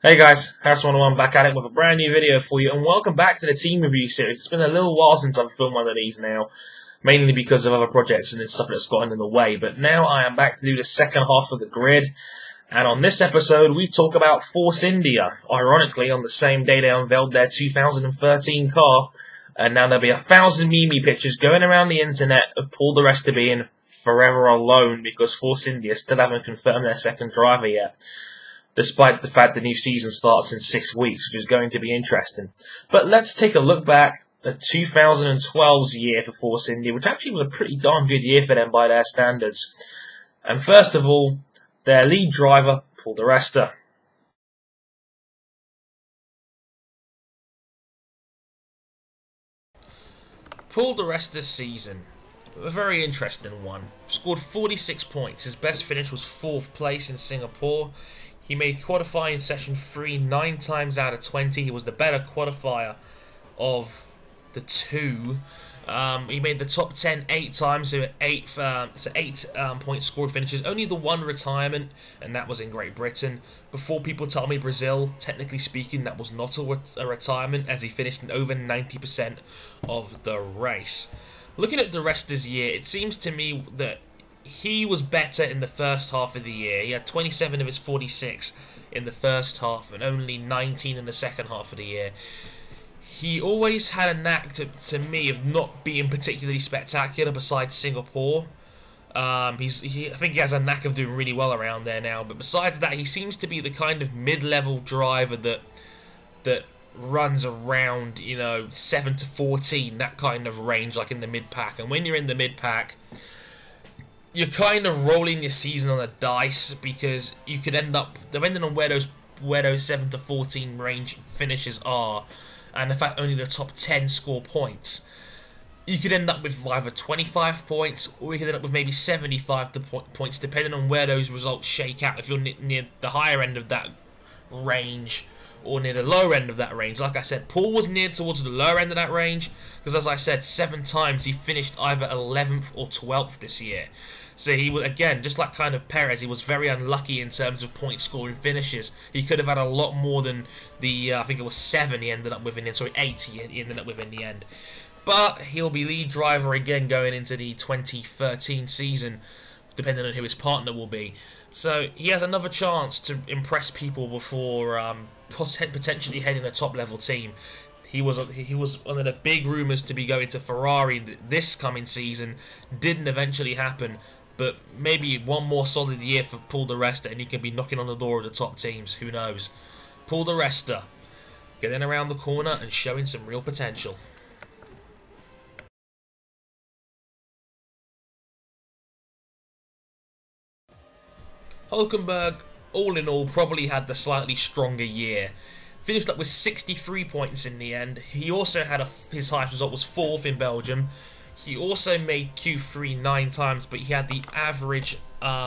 Hey guys, Harris101 back at it with a brand new video for you, and welcome back to the team review series. It's been a little while since I've filmed one of these now, mainly because of other projects and stuff that's gotten in the way, but now I am back to do the second half of the grid, and on this episode we talk about Force India. Ironically, on the same day they unveiled their 2013 car, and now there'll be 1,000 meme pictures going around the internet of Paul Di Resta being forever alone because Force India still haven't confirmed their second driver yet, despite the fact the new season starts in 6 weeks, which is going to be interesting. But let's take a look back at 2012's year for Force India, which actually was a pretty darn good year for them by their standards. And first of all, their lead driver, Paul Di Resta. Paul Di Resta's season, a very interesting one. Scored 46 points. His best finish was 4th place in Singapore. He made qualifying session 3 9 times out of 20. He was the better qualifier of the two. He made the top 10 8 times, so 8 point scored finishes. Only the one retirement, and that was in Great Britain. Before people tell me Brazil, technically speaking, that was not a retirement, as he finished in over 90% of the race. Looking at the rest of his year, it seems to me that he was better in the first half of the year. He had 27 of his 46 in the first half and only 19 in the second half of the year. He always had a knack, to me, of not being particularly spectacular besides Singapore. I think he has a knack of doing really well around there now, but besides that, he seems to be the kind of mid-level driver that runs around, 7 to 14, that kind of range, like in the mid-pack. And when you're in the mid-pack, you're kind of rolling your season on a dice, because you could end up, depending on where those 7 to 14 range finishes are, and the fact only the top 10 score points, you could end up with either 25 points, or you could end up with maybe 75 points, depending on where those results shake out. If you're near the higher end of that range, or near the lower end of that range. Like I said, Paul was near towards the lower end of that range, because as I said, 7 times he finished either 11th or 12th this year. So he was, again, just like kind of Perez, he was very unlucky in terms of point scoring finishes. He could have had a lot more than the, I think it was 7 he ended up with in the end. Sorry, 8 he ended up with in the end. But he'll be lead driver again going into the 2013 season, depending on who his partner will be. So he has another chance to impress people before potentially heading a top-level team. He was one of the big rumours to be going to Ferrari this coming season. Didn't eventually happen, but maybe one more solid year for Paul Di Resta and he can be knocking on the door of the top teams. Who knows? Paul Di Resta getting around the corner and showing some real potential. Hulkenberg, all in all, probably had the slightly stronger year. Finished up with 63 points in the end. He also had his highest result was 4th in Belgium. He also made Q3 9 times, but he had the average,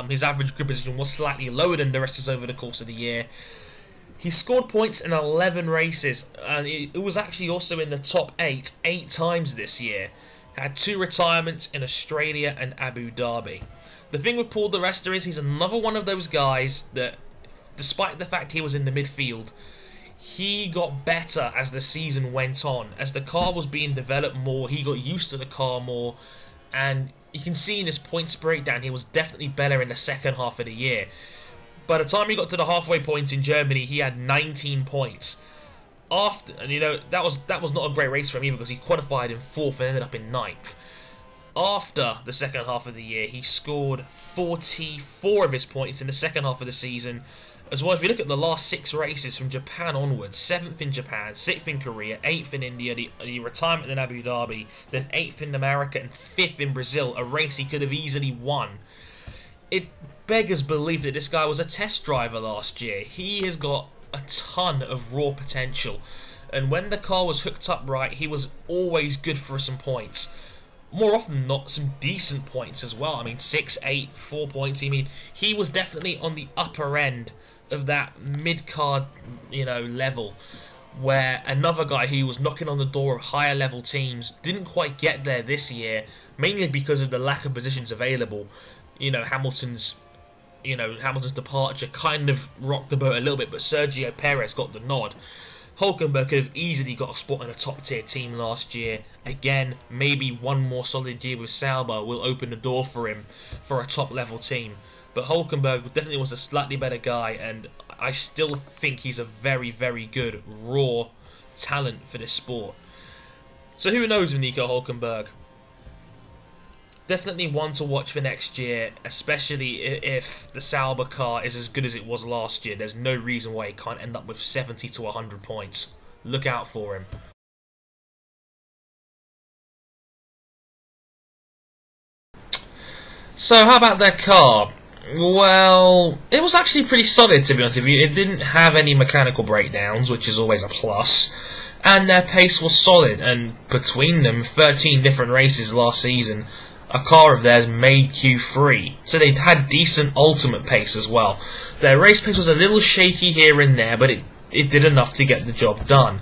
his average grid position was slightly lower than the rest over the course of the year. He scored points in 11 races, and it was actually also in the top 8 times this year. Had 2 retirements in Australia and Abu Dhabi. The thing with Paul Di Resta is he's another one of those guys that, despite the fact he was in the midfield, he got better as the season went on. As the car was being developed more, he got used to the car more, and you can see in his points breakdown, he was definitely better in the second half of the year. By the time he got to the halfway point in Germany, he had 19 points. That was not a great race for him either, because he qualified in 4th and ended up in 9th. After the second half of the year, he scored 44 of his points in the second half of the season. As well, if you look at the last 6 races from Japan onwards, 7th in Japan, 6th in Korea, 8th in India, the retirement in Abu Dhabi, then 8th in America and 5th in Brazil, a race he could have easily won. It beggars belief that this guy was a test driver last year. He has got a ton of raw potential, and when the car was hooked up right, he was always good for some points. More often than not, some decent points as well. I mean, 6, 8, 4 points. I mean, he was definitely on the upper end of that mid-card, level, where another guy who was knocking on the door of higher level teams didn't quite get there this year, mainly because of the lack of positions available. Hamilton's you know, Hamilton's departure kind of rocked the boat a little bit, but Sergio Perez got the nod. Hulkenberg could have easily got a spot in a top-tier team last year. Again, maybe one more solid year with Sauber will open the door for him for a top-level team. But Hulkenberg definitely was a slightly better guy, and I still think he's a very, very good, raw talent for this sport. So who knows with Nico Hulkenberg? Definitely one to watch for next year, especially if the Sauber car is as good as it was last year. There's no reason why he can't end up with 70 to 100 points. Look out for him. So how about their car? Well, it was actually pretty solid, to be honest with you. It didn't have any mechanical breakdowns, which is always a plus. And their pace was solid, and between them, 13 different races last season, a car of theirs made Q3, so they'd had decent ultimate pace as well. Their race pace was a little shaky here and there, but it did enough to get the job done.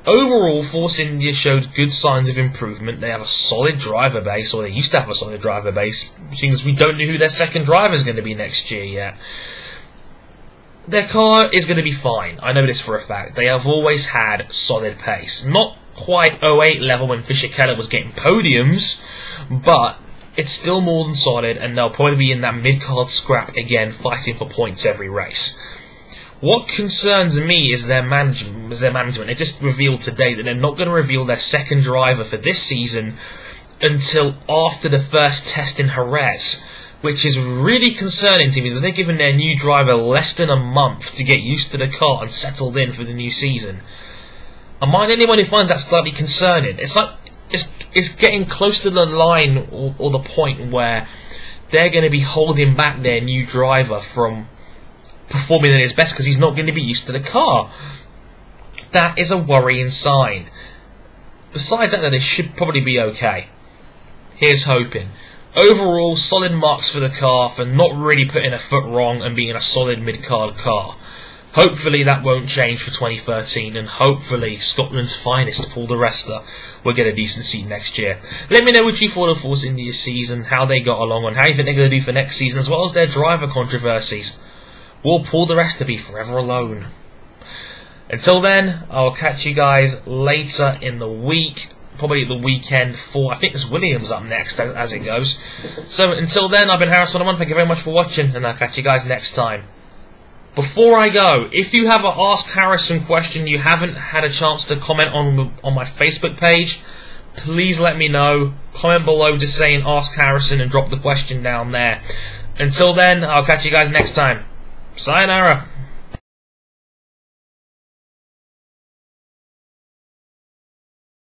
Overall, Force India showed good signs of improvement. They have a solid driver base, or they used to have a solid driver base, which means we don't know who their second driver is going to be next year yet. Their car is going to be fine, I know this for a fact. They have always had solid pace. Not quite 08 level when Fischer-Keller was getting podiums, but it's still more than solid, and they'll probably be in that mid-card scrap again, fighting for points every race. What concerns me is their management. They just revealed today that they're not going to reveal their second driver for this season until after the first test in Jerez, which is really concerning to me because they're giving their new driver less than a month to get used to the car and settled in for the new season. I mind anyone who finds that slightly concerning. It's like it's getting close to the line or the point where they're going to be holding back their new driver from performing at his best because he's not going to be used to the car. That is a worrying sign. Besides that, they should probably be okay. Here's hoping. Overall, solid marks for the car for not really putting a foot wrong and being a solid mid-card car. Hopefully that won't change for 2013, and hopefully Scotland's finest, Paul Di Resta, will get a decent seat next year. Let me know what you thought of Force India season, how they got along, and how you think they're going to do for next season, as well as their driver controversies. Will Paul Di Resta be forever alone? Until then, I'll catch you guys later in the week, probably the weekend for, I think it's Williams up next as it goes. So until then, I've been Harris Solomon, thank you very much for watching, and I'll catch you guys next time. Before I go, if you have an Ask Harrison question you haven't had a chance to comment on my Facebook page, please let me know. Comment below just saying Ask Harrison and drop the question down there. Until then, I'll catch you guys next time. Sayonara.